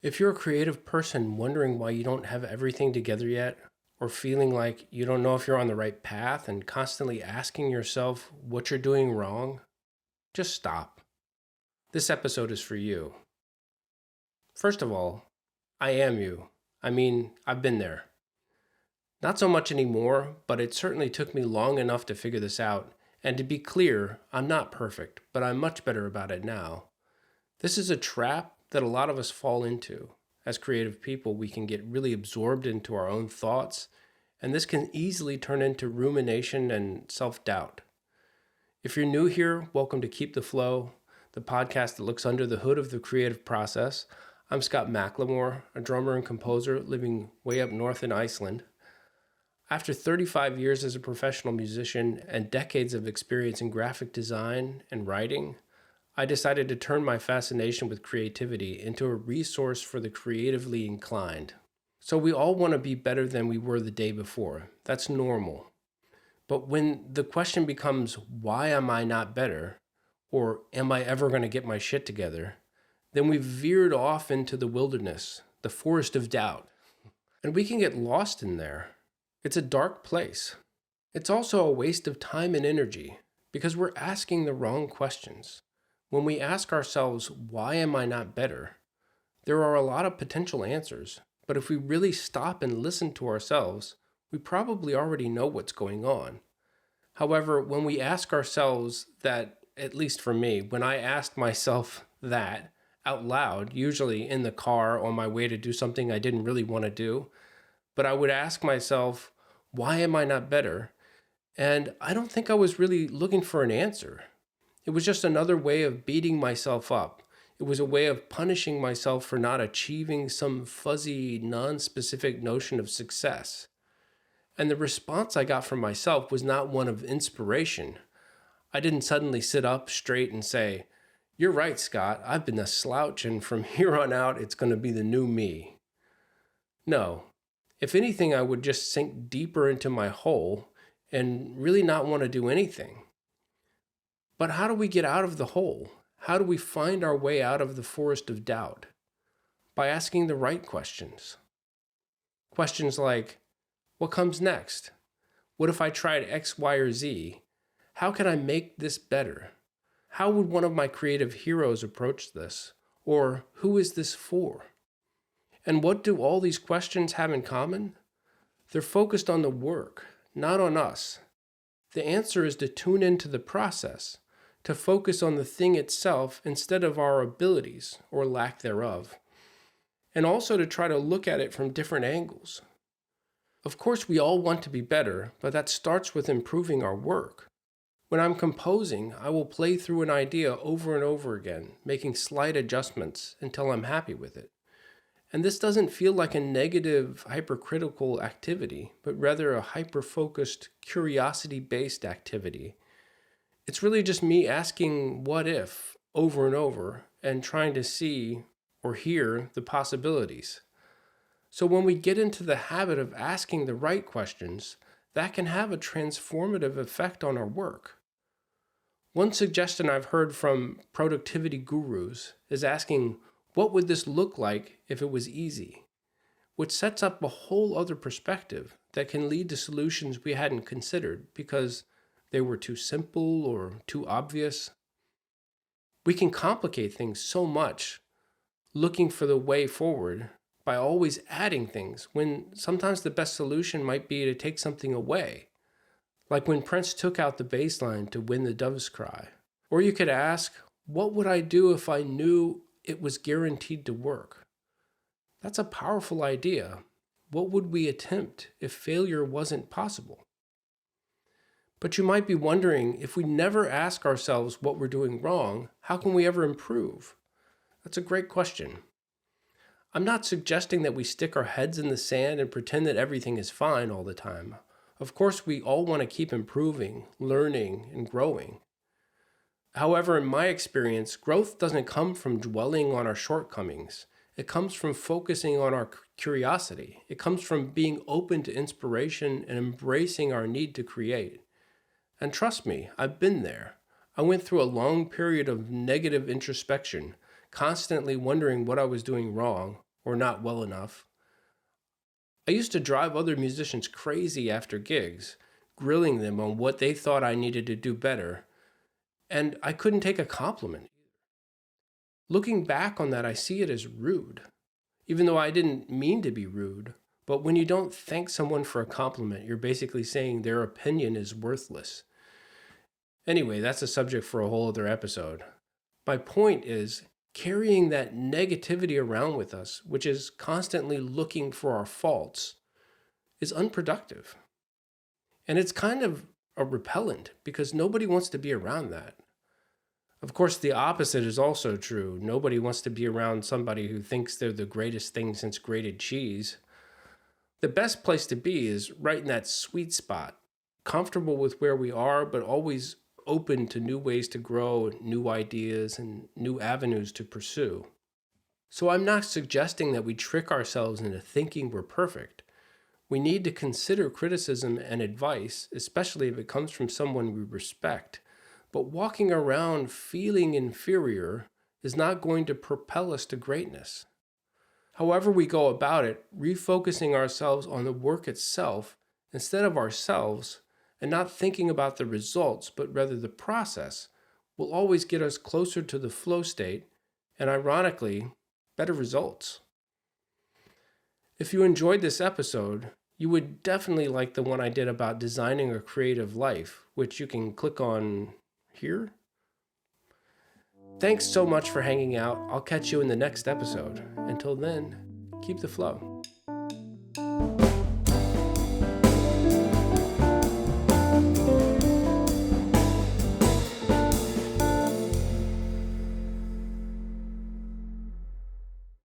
If you're a creative person wondering why you don't have everything together yet, or feeling like you don't know if you're on the right path and constantly asking yourself what you're doing wrong, just stop. This episode is for you. First of all, I am you. I've been there. Not so much anymore, but it certainly took me long enough to figure this out. And to be clear, I'm not perfect, but I'm much better about it now. This is a trap that a lot of us fall into. As creative people, we can get really absorbed into our own thoughts, and this can easily turn into rumination and self-doubt. If you're new here, welcome to Keep the Flow, the podcast that looks under the hood of the creative process. I'm Scott McLemore, a drummer and composer living way up north in Iceland. After 35 years as a professional musician and decades of experience in graphic design and writing, I decided to turn my fascination with creativity into a resource for the creatively inclined. So we all want to be better than we were the day before. That's normal. But when the question becomes, why am I not better? Or am I ever going to get my shit together? Then we've veered off into the wilderness, the Forrest of Doubt. And we can get lost in there. It's a dark place. It's also a waste of time and energy because we're asking the wrong questions. When we ask ourselves, why am I not better? There are a lot of potential answers, but if we really stop and listen to ourselves, we probably already know what's going on. However, when we ask ourselves that, at least for me, when I asked myself that out loud, usually in the car on my way to do something I didn't really want to do, but I would ask myself, why am I not better? And I don't think I was really looking for an answer. It was just another way of beating myself up. It was a way of punishing myself for not achieving some fuzzy, non-specific notion of success. And the response I got from myself was not one of inspiration. I didn't suddenly sit up straight and say, "You're right, Scott, I've been a slouch and from here on out it's going to be the new me." No. If anything, I would just sink deeper into my hole and really not want to do anything. But how do we get out of the hole? How do we find our way out of the forest of doubt? By asking the right questions. Questions like, what comes next? What if I tried X, Y, or Z? How can I make this better? How would one of my creative heroes approach this? Or who is this for? And what do all these questions have in common? They're focused on the work, not on us. The answer is to tune into the process, to focus on the thing itself instead of our abilities or lack thereof, and also to try to look at it from different angles. Of course, we all want to be better, but that starts with improving our work. When I'm composing, I will play through an idea over and over again, making slight adjustments until I'm happy with it. And this doesn't feel like a negative, hypercritical activity, but rather a hyper-focused, curiosity-based activity. It's really just me asking what if over and over and trying to see or hear the possibilities. So when we get into the habit of asking the right questions, that can have a transformative effect on our work. One suggestion I've heard from productivity gurus is asking, what would this look like if it was easy? Which sets up a whole other perspective that can lead to solutions we hadn't considered because they were too simple or too obvious. We can complicate things so much, looking for the way forward by always adding things, when sometimes the best solution might be to take something away. Like when Prince took out the bass line to When the Doves Cry. Or you could ask, what would I do if I knew it was guaranteed to work? That's a powerful idea. What would we attempt if failure wasn't possible? But you might be wondering, if we never ask ourselves what we're doing wrong, how can we ever improve? That's a great question. I'm not suggesting that we stick our heads in the sand and pretend that everything is fine all the time. Of course, we all want to keep improving, learning, and growing. However, in my experience, growth doesn't come from dwelling on our shortcomings. It comes from focusing on our curiosity. It comes from being open to inspiration and embracing our need to create. And trust me, I've been there. I went through a long period of negative introspection, constantly wondering what I was doing wrong, or not well enough. I used to drive other musicians crazy after gigs, grilling them on what they thought I needed to do better, and I couldn't take a compliment. Looking back on that, I see it as rude, even though I didn't mean to be rude. But when you don't thank someone for a compliment, you're basically saying their opinion is worthless. Anyway, that's a subject for a whole other episode. My point is, carrying that negativity around with us, which is constantly looking for our faults, is unproductive. And it's kind of a repellent because nobody wants to be around that. Of course, the opposite is also true. Nobody wants to be around somebody who thinks they're the greatest thing since grated cheese. The best place to be is right in that sweet spot, comfortable with where we are, but always open to new ways to grow, new ideas, and new avenues to pursue. So I'm not suggesting that we trick ourselves into thinking we're perfect. We need to consider criticism and advice, especially if it comes from someone we respect. But walking around feeling inferior is not going to propel us to greatness. However we go about it, refocusing ourselves on the work itself instead of ourselves, and not thinking about the results, but rather the process, will always get us closer to the flow state and, ironically, better results. If you enjoyed this episode, you would definitely like the one I did about designing a creative life, which you can click on here. Thanks so much for hanging out. I'll catch you in the next episode. Until then, keep the flow.